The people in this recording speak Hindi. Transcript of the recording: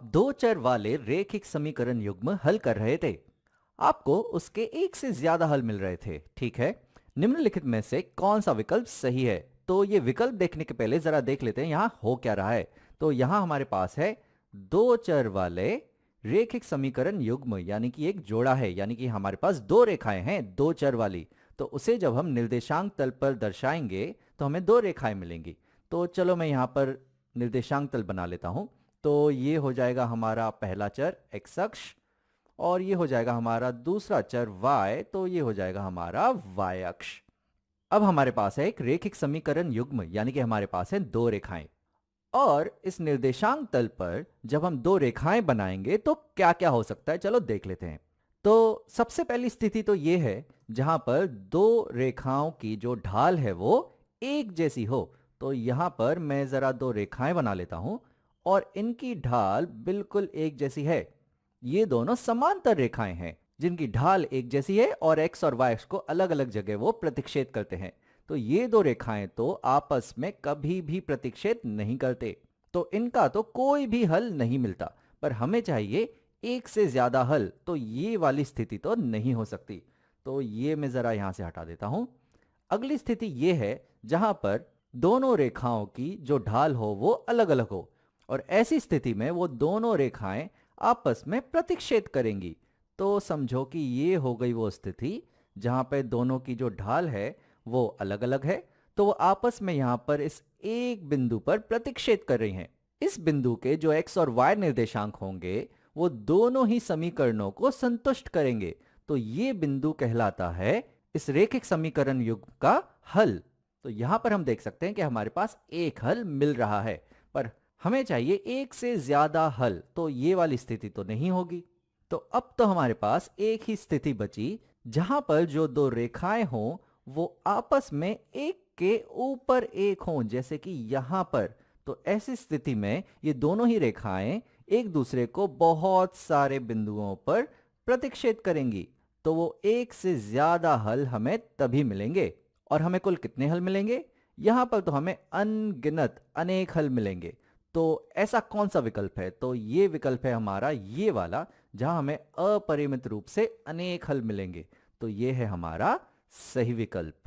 दो चर वाले रेखिक समीकरण युग्म हल कर रहे थे। आपको उसके एक से ज्यादा हल मिल रहे थे, ठीक है। निम्नलिखित में से कौन सा विकल्प सही है? तो ये विकल्प देखने के पहले जरा देख लेते हैं यहाँ हो क्या रहा है। तो यहाँ हमारे पास है दो चर वाले रेखिक समीकरण युग्म, यानी कि एक जोड़ा है, यानी कि हमारे पास दो रेखाएं हैं दो चर वाली। तो उसे जब हम निर्देशांक तल पर दर्शाएंगे तो हमें दो रेखाएं मिलेंगी। तो चलो मैं यहाँ पर निर्देशांक तल बना लेता हूं। तो ये हो जाएगा हमारा पहला चर x अक्ष, और ये हो जाएगा हमारा दूसरा चर y, तो ये हो जाएगा हमारा y अक्ष। अब हमारे पास है एक रेखिक समीकरण युग्म, यानी कि हमारे पास है दो रेखाएं। और इस निर्देशांक तल पर जब हम दो रेखाएं बनाएंगे तो क्या क्या हो सकता है, चलो देख लेते हैं। तो सबसे पहली स्थिति तो ये है जहां पर दो रेखाओं की जो ढाल है वो एक जैसी हो। तो यहां पर मैं जरा दो रेखाएं बना लेता हूं और इनकी ढाल बिल्कुल एक जैसी है। ये दोनों समांतर रेखाएं हैं जिनकी ढाल एक जैसी है और x और y को अलग अलग जगह वो प्रतिच्छेद करते हैं। तो ये दो रेखाएं तो आपस में कभी भी प्रतिच्छेद नहीं करते, तो इनका तो कोई भी हल नहीं मिलता। पर हमें चाहिए एक से ज्यादा हल, तो ये वाली स्थिति तो नहीं हो सकती। तो ये मैं जरा यहां से हटा देता हूं। अगली स्थिति ये है जहां पर दोनों रेखाओं की जो ढाल हो वो अलग अलग हो, और ऐसी स्थिति में वो दोनों रेखाएं आपस में प्रतिच्छेद करेंगी। तो समझो कि ये हो गई वो स्थिति जहां पे दोनों की जो ढाल है वो अलग अलग है। तो वो आपस में यहां पर इस एक बिंदु पर प्रतिच्छेद कर रही हैं। इस बिंदु के जो x और y निर्देशांक होंगे वो दोनों ही समीकरणों को संतुष्ट करेंगे। तो ये बिंदु कहलाता है इस रेखिक समीकरण युग्म का हल। तो यहां पर हम देख सकते हैं कि हमारे पास एक हल मिल रहा है, पर हमें चाहिए एक से ज्यादा हल, तो ये वाली स्थिति तो नहीं होगी। तो अब तो हमारे पास एक ही स्थिति बची जहां पर जो दो रेखाएं हों वो आपस में एक के ऊपर एक हों, जैसे कि यहां पर। तो ऐसी स्थिति में ये दोनों ही रेखाएं एक दूसरे को बहुत सारे बिंदुओं पर प्रतिच्छेद करेंगी। तो वो एक से ज्यादा हल हमें तभी मिलेंगे। और हमें कुल कितने हल मिलेंगे? यहां पर तो हमें अनगिनत अनेक हल मिलेंगे। तो ऐसा कौन सा विकल्प है? तो ये विकल्प है हमारा ये वाला, जहां हमें अपरिमित रूप से अनेक हल मिलेंगे। तो ये है हमारा सही विकल्प।